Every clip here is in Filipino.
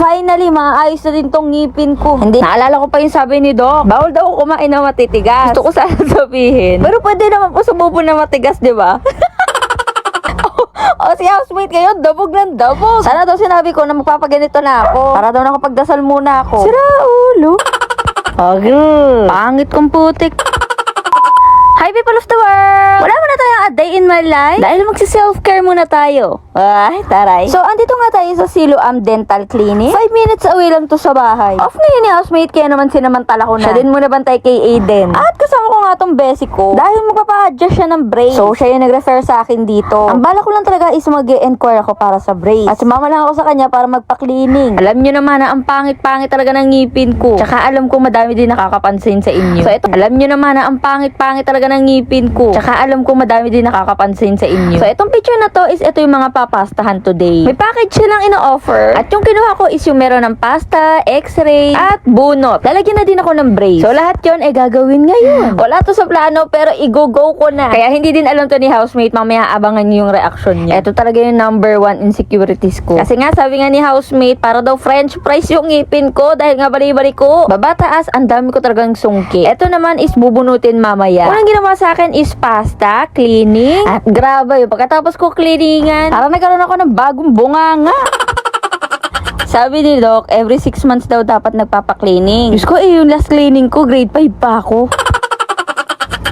Finally, maayos na din tong ngipin ko. Hindi, naalala ko pa yung sabi ni Doc. Bawal daw kumain na matitigas. Gusto ko sana sabihin. Pero pwede naman po sumubo na matigas, di ba? O si housemate ngayon, dabog ng dabog. Sana daw sinabi ko na magpapaganito na ako. Para daw nakapagdasal muna ako. Sira ulo. Okay. Pangit kong putik. Hi people of the world! Wala muna tayong a day in my life dahil magsi-self-care muna tayo. Ay, taray. So, andito nga tayo sa Siloam Dental Clinic. 5 minutes away lang to sa bahay. Off ngayon ni housemate, kaya naman sinamantala ko na. Siya din muna bantay kay Aiden. At kasama ko nga tong basic ko dahil magpapa-adjust siya ng brace. So, siya yung nag-refer sa akin dito. Ang bala ko lang talaga is mag-enquire ako para sa brace. At sumama lang ako sa kanya para magpa-cleaning. Alam nyo naman na ang pangit-pangit talaga ng ngipin ko. Tsaka alam ko madami din nakakapansin sa inyo. So, ito, alam nyo naman na ang pangit-pangit talaga ng ngipin ko. Tsaka alam ko madami din nakakapansin sa inyo. So, itong picture na to is ito yung mga papastahan today. May package silang ino-offer. At yung kinuha ko is yung meron ng pasta, x-ray, at bunot. Lalagyan na din ako ng brace. So, lahat yun ay gagawin ngayon. Wala to sa plano pero i-go-go ko na. Kaya hindi din alam to ni housemate. Mamaya abangan niyo yung reaction niya. Ito talaga yung number 1 insecurities ko. Kasi nga, sabi nga ni housemate, para daw french fries yung ngipin ko dahil nga bali-bali ko. Baba taas, ang dami ko talagang sungki. Ito naman is bubunutin mamaya. Unang ginawa sa akin is pasta, cleaning, at grabe, pagkatapos ko cleaningan, parang nagkaroon ako ng bagong bunganga. Sabi ni Doc, every 6 months daw dapat nagpapa-cleaning. Diyos ko, yung last cleaning ko, grade 5 pa ako.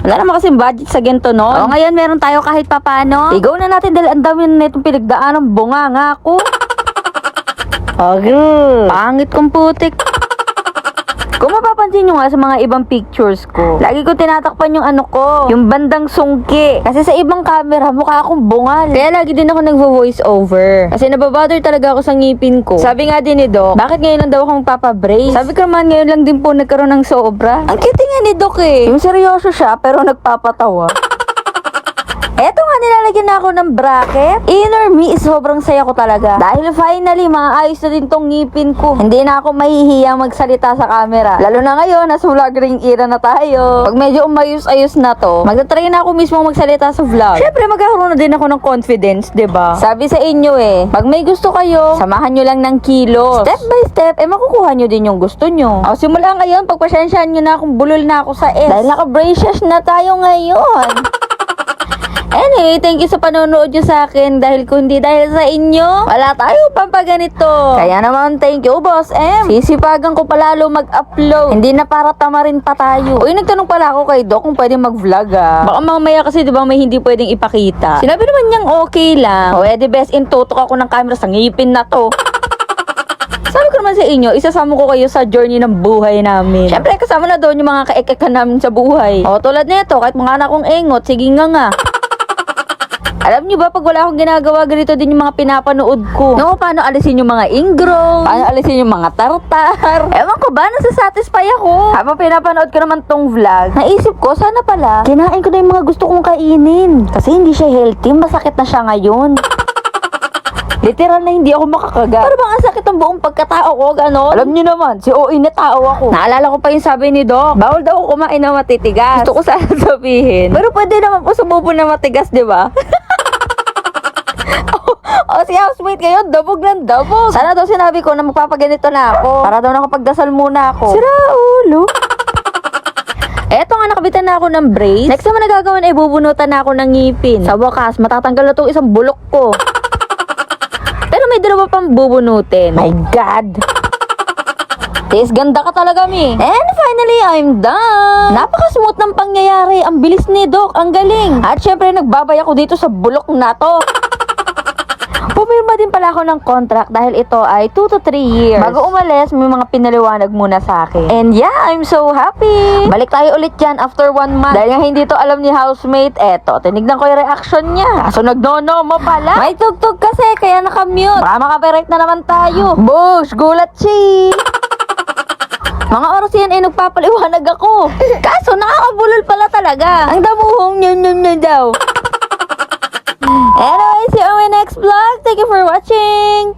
Wala naman kasing budget sa ganito, no? O, ngayon meron tayo kahit papano. Igaw na natin dahil ang dami na itong pinagdaan ng bunganga ko. Okay. Pangit kong putik. Kung mapapansin nyo nga sa mga ibang pictures ko, lagi ko tinatakpan yung ano ko, yung bandang sungki. Kasi sa ibang camera, mukha akong bungal. Kaya lagi din ako nagvo-voice over. Kasi nababother talaga ako sa ngipin ko. Sabi nga din ni Doc, bakit ngayon lang daw akong papabrace? Sabi ko naman, ngayon lang din po nagkaroon ng sobra. Ang cute nga ni Doc eh. Yung seryoso siya, pero nagpapatawa. Eto nga, nilalagyan na ako ng bracket. Inner me is sobrang saya ko talaga. Dahil finally, maayos na din tong ngipin ko. Hindi na ako mahihiyang magsalita sa camera. Lalo na ngayon, nasa vlogging era na tayo. Pag medyo umayos-ayos na to, magta-try na ako mismo magsalita sa vlog. Syempre, magkakaroon na din ako ng confidence, 'di ba? Sabi sa inyo pag may gusto kayo, samahan nyo lang ng kilos. Step by step, makukuha nyo din yung gusto nyo. O, simula ngayon, pagpasyensyahan nyo na kung bulol na ako sa S. Dahil naka-braces na tayo ngayon. Anyway, thank you sa panonood nyo sa akin. Dahil kung hindi dahil sa inyo, wala tayo pampaganito. Kaya naman, thank you, Boss M. Sisipagan ko palalo mag-upload. Hindi na para tamarin pa tayo. Uy, nagtanong pala ako kay Doc kung pwedeng mag-vlog Baka mamaya kasi diba may hindi pwedeng ipakita. Sinabi naman niyang okay lang. O, edi best in tutok ako ng camera sa ngipin na to. Sabi ko naman sa inyo, isasama ko kayo sa journey ng buhay namin. Siyempre, kasama na doon yung mga kaekeka namin sa buhay. O, tulad nito, kahit mga anak kong engot, sige nga. Alam nyo ba, pag wala akong ginagawa, ganito din yung mga pinapanood ko. No, paano alisin yung mga ingrown? Paano alisin yung mga tartar? Ewan ko ba, nasa-satisfy ako. Habang pinapanood ko naman tong vlog, naisip ko, sana pala, kinain ko na yung mga gusto kong kainin. Kasi hindi siya healthy, masakit na siya ngayon. Literal na hindi ako makakagat. Pero bang ang sakit ang buong pagkatao ko, gano'n? Alam niyo naman, si OA na tao ako. Naalala ko pa yung sabi ni Doc, bawal daw kumain na matitigas. Gusto ko sana sabihin. Pero pwede naman po sumubo na matigas, di ba? O si housemate ngayon, dabog ng dabog. Sana daw sinabi ko na magpapaganito na ako. Para daw nakapagdasal muna ako. Sira ulo. Eto nga, nakabitan na ako ng brace. Next naman nagagawin ay bubunutan na ako ng ngipin. Sa wakas, matatanggal na itong isang bulok ko. Pero may dalawa pang bubunutin. My God! Tis, ganda ka talaga, Mi. And finally, I'm done. Napaka-smooth ng pangyayari. Ang bilis ni Doc. Ang galing. At syempre, nagbabay ako dito sa bulok na to. Pumirma din pala ako ng contract dahil ito ay 2 to 3 years. Bago umalis, may mga pinaliwanag muna sa akin. And yeah, I'm so happy. Balik tayo ulit dyan after 1 month. Dahil nga hindi to alam ni housemate, eto, tinignan ko yung reaction niya. Kaso nagnono mo pala. May tugtog kasi, kaya nakamute. Baka makapirate na naman tayo. Bush, gulat chi. Mga oras yan ay nagpapaliwanag ako. Kaso nakakabulol pala talaga. Ang damuhong nyun daw. Anyway, see you on my next vlog. Thank you for watching.